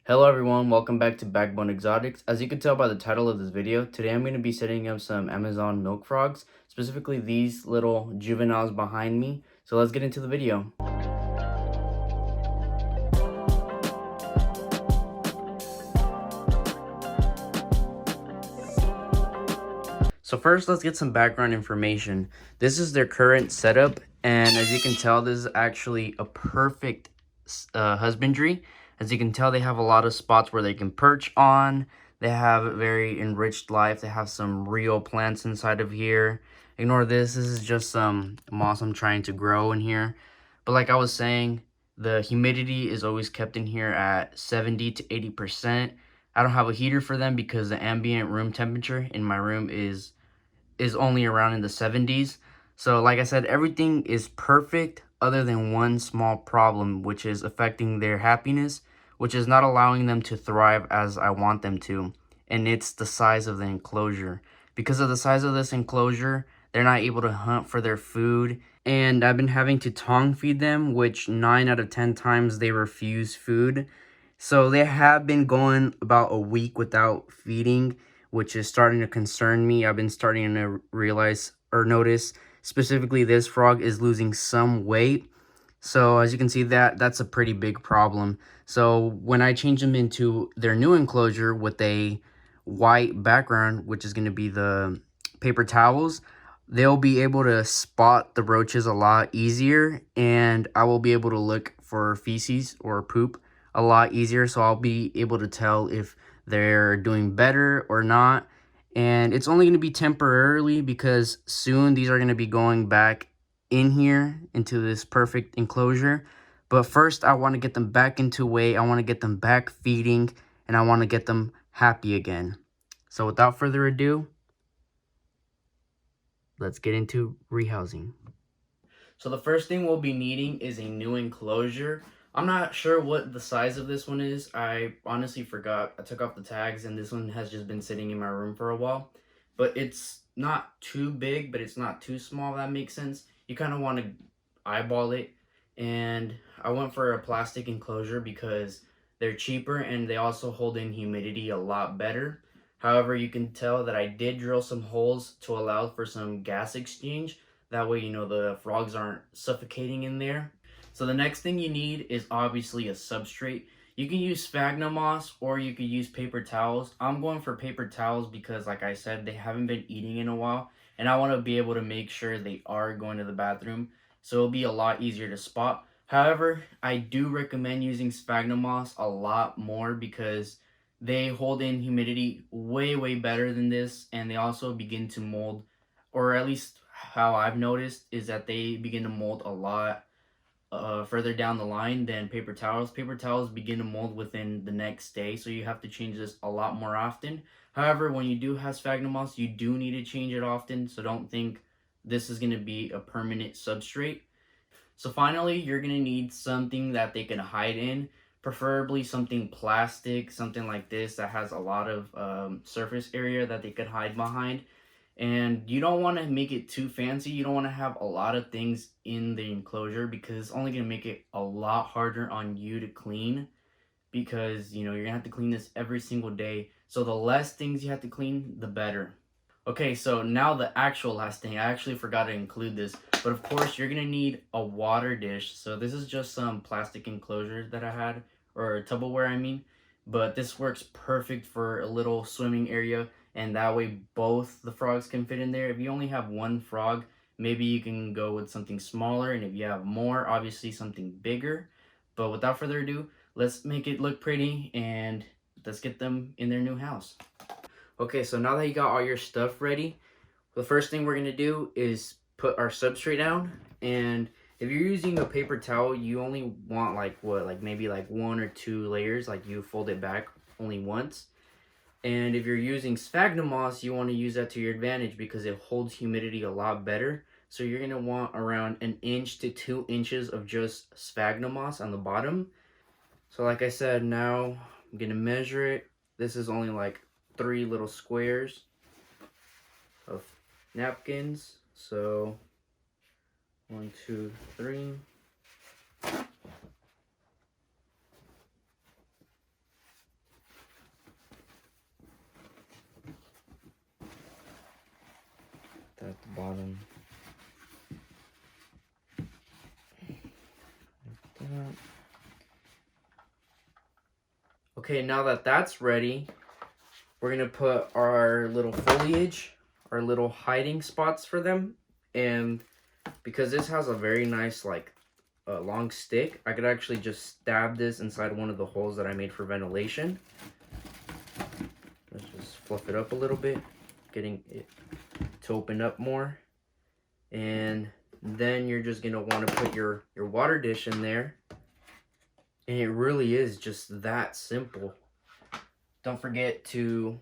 Hello everyone, welcome back to BackBoneExotics. As you can tell by the title of this video, today I'm going to be setting up some Amazon milk frogs, specifically these little juveniles behind me. So let's get into the video. So first, let's get some background information. This is their current setup, and as you can tell, this is actually a perfect husbandry. As you can tell, they have a lot of spots where they can perch on. They have a very enriched life. They have some real plants inside of here. Ignore this. This is just some moss I'm trying to grow in here. But like I was saying, the humidity is always kept in here at 70 to 80%. I don't have a heater for them because the ambient room temperature in my room is only around in the 70s. So like I said, everything is perfect other than one small problem, which is affecting their happiness, which is not allowing them to thrive as I want them to. And it's the size of the enclosure. Because of the size of this enclosure, they're not able to hunt for their food. And I've been having to tongue feed them, which 9 out of 10 times they refuse food. So they have been going about a week without feeding, which is starting to concern me. I've been starting to realize or notice specifically this frog is losing some weight. So as you can see, that's a pretty big problem. So when I change them into their new enclosure with a white background, which is going to be the paper towels, they'll be able to spot the roaches a lot easier, and I will be able to look for feces or poop a lot easier. So I'll be able to tell if they're doing better or not. And it's only going to be temporarily because soon these are going to be going back in here into this perfect enclosure. But first, I want to get them back into weight. I want to get them back feeding, and I want to get them happy again. So without further ado, let's get into rehousing. So the first thing we'll be needing is a new enclosure. I'm not sure what the size of this one is. I honestly forgot. I took off the tags and this one has just been sitting in my room for a while. But it's not too big, but it's not too small, if that makes sense. You kind of want to eyeball it. And I went for a plastic enclosure because they're cheaper and they also hold in humidity a lot better. However, you can tell that I did drill some holes to allow for some gas exchange. That way, the frogs aren't suffocating in there. So the next thing you need is obviously a substrate. You can use sphagnum moss or you could use paper towels. I'm going for paper towels because, like I said, they haven't been eating in a while. And I want to be able to make sure they are going to the bathroom. So it'll be a lot easier to spot. However, I do recommend using sphagnum moss a lot more because they hold in humidity way, way better than this. And they also begin to mold, or at least how I've noticed is that they begin to mold a lot further down the line than paper towels. Paper towels begin to mold within the next day, so you have to change this a lot more often. However, when you do have sphagnum moss, you do need to change it often, so don't think this is going to be a permanent substrate. So finally, you're going to need something that they can hide in, preferably something plastic, something like this that has a lot of surface area that they could hide behind. And you don't want to make it too fancy. You don't want to have a lot of things in the enclosure because it's only going to make it a lot harder on you to clean because, you're going to have to clean this every single day. So the less things you have to clean, the better. Okay, so now the actual last thing. I actually forgot to include this. But of course, you're going to need a water dish. So this is just some plastic enclosure that I had, or Tupperware, I mean. But this works perfect for a little swimming area. And that way both the frogs can fit in there. If you only have one frog, maybe you can go with something smaller. And if you have more, obviously something bigger. But without further ado, let's make it look pretty and let's get them in their new house. Okay, so now that you got all your stuff ready, the first thing we're going to do is put our substrate down. And if you're using a paper towel, you only want maybe 1 or 2 layers, like you fold it back only once. And if you're using sphagnum moss, you want to use that to your advantage because it holds humidity a lot better. So you're going to want around 1 inch to 2 inches of just sphagnum moss on the bottom. So like I said, now I'm going to measure it. This is only like 3 little squares of napkins. So 1, 2, 3. bottom. Like that. Okay, now that that's ready, we're gonna put our little foliage, our little hiding spots for them. And because this has a very nice like long stick, I could actually just stab this inside one of the holes that I made for ventilation. Let's just fluff it up a little bit, getting it to open up more. And then you're just gonna want to put your water dish in there. And it really is just that simple. Don't forget to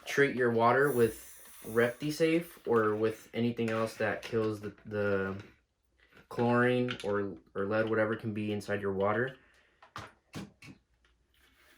treat your water with ReptiSafe or with anything else that kills the chlorine or lead, whatever can be inside your water.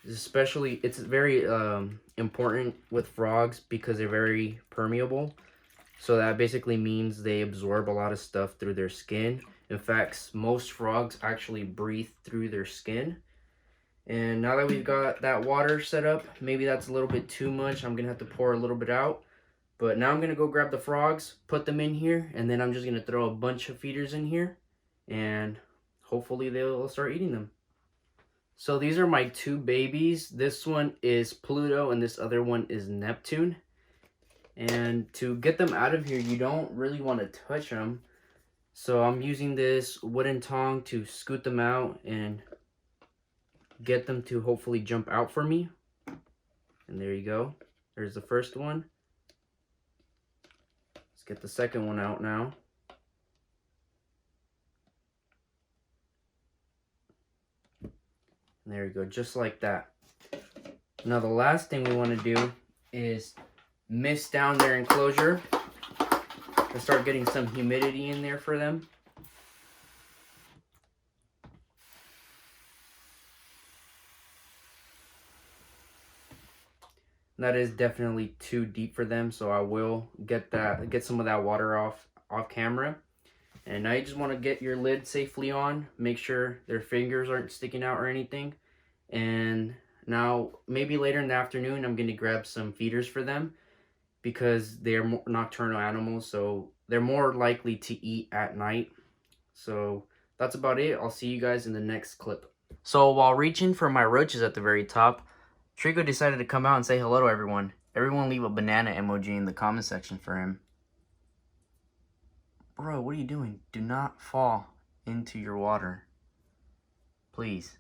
Especially, it's very important with frogs because they're very permeable. So that basically means they absorb a lot of stuff through their skin. In fact, most frogs actually breathe through their skin. And now that we've got that water set up, maybe that's a little bit too much. I'm going to have to pour a little bit out. But now I'm going to go grab the frogs, put them in here, and then I'm just going to throw a bunch of feeders in here. And hopefully they'll start eating them. So these are my two babies. This one is Pluto and this other one is Neptune. And to get them out of here, you don't really want to touch them. So I'm using this wooden tong to scoot them out and get them to hopefully jump out for me. And there you go. There's the first one. Let's get the second one out now. And there you go, just like that. Now the last thing we want to do is mist down their enclosure to start getting some humidity in there for them. That is definitely too deep for them, so I will get some of that water off camera. And now you just want to get your lid safely on, make sure their fingers aren't sticking out or anything. And now maybe later in the afternoon I'm going to grab some feeders for them because they're nocturnal animals, so they're more likely to eat at night. So that's about it. I'll see you guys in the next clip. So while reaching for my roaches at the very top, Trico decided to come out and say hello to everyone. Everyone leave a banana emoji in the comment section for him. Bro, what are you doing? Do not fall into your water. Please.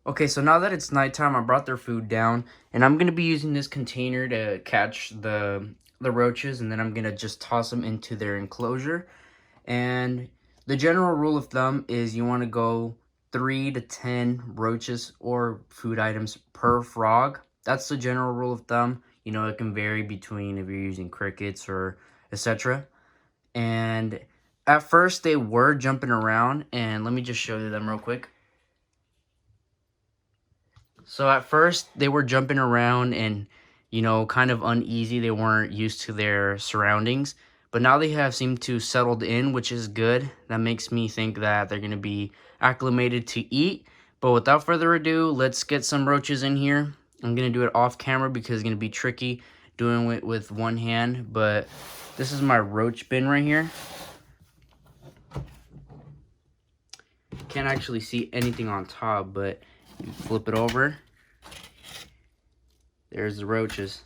Okay, so now that it's nighttime, I brought their food down. And I'm going to be using this container to catch the roaches. And then I'm going to just toss them into their enclosure. And the general rule of thumb is you want to go 3 to 10 roaches or food items per frog. That's the general rule of thumb. You know, it can vary between if you're using crickets or etc. And at first they were jumping around, and let me just show you them real quick. So at first they were jumping around and, you know, kind of uneasy. They weren't used to their surroundings. But now they have seemed to settled in, which is good. That makes me think that they're going to be acclimated to eat. But without further ado, let's get some roaches in here. I'm going to do it off camera because it's going to be tricky doing it with one hand. But this is my roach bin right here. Can't actually see anything on top, but you flip it over. There's the roaches.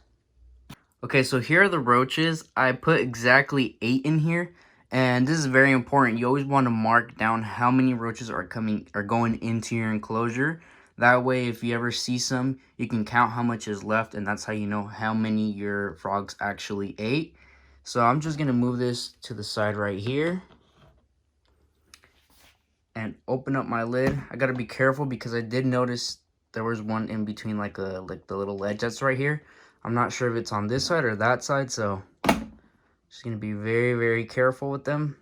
Okay, so here are the roaches. I put exactly 8 in here, and this is very important. You always want to mark down how many roaches are going into your enclosure. That way, if you ever see some, you can count how much is left, and that's how you know how many your frogs actually ate. So I'm just gonna move this to the side right here and open up my lid. I gotta be careful because I did notice there was one in between like the little ledge that's right here. I'm not sure if it's on this side or that side, so just gonna be very, very careful with them.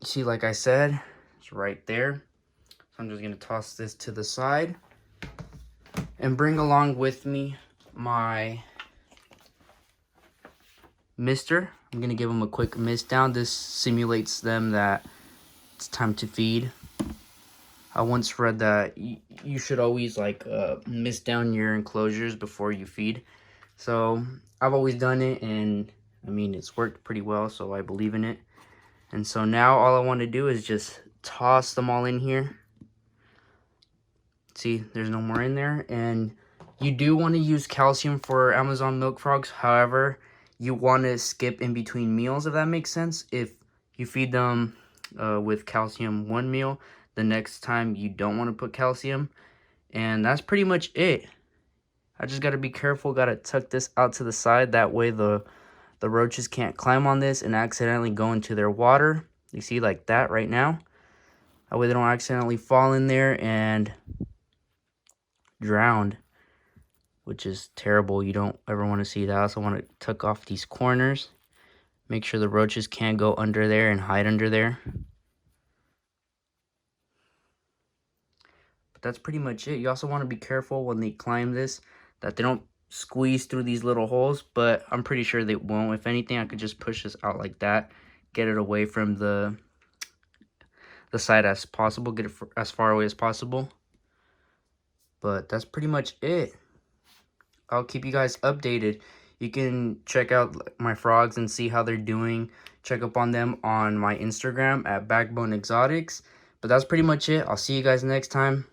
See, like I said, it's right there. So I'm just gonna toss this to the side and bring along with me my mister. I'm gonna give them a quick mist down. This simulates them that it's time to feed. I once read that you should always like mist down your enclosures before you feed, So I've always done it, and I mean, it's worked pretty well, so I believe in it. And so now all I want to do is just toss them all in here. See, there's no more in there. And you do want to use calcium for Amazon milk frogs. However, you want to skip in between meals, if that makes sense. If you feed them with calcium one meal, the next time you don't want to put calcium. And that's pretty much it. I just got to be careful. Got to tuck this out to the side. That way the roaches can't climb on this and accidentally go into their water. You see, like that right now. That way they don't accidentally fall in there and drown, which is terrible. You don't ever want to see that. I also want to tuck off these corners. Make sure the roaches can't go under there and hide under there. But that's pretty much it. You also want to be careful when they climb this, that they don't squeeze through these little holes, but I'm pretty sure they won't. If anything, I could just push this out like that, get it away from the side as possible, get it as far away as possible. But that's pretty much it. I'll keep you guys updated. You can check out my frogs and see how they're doing. Check up on them on my Instagram at BackBoneExotics. But that's pretty much it. I'll see you guys next time.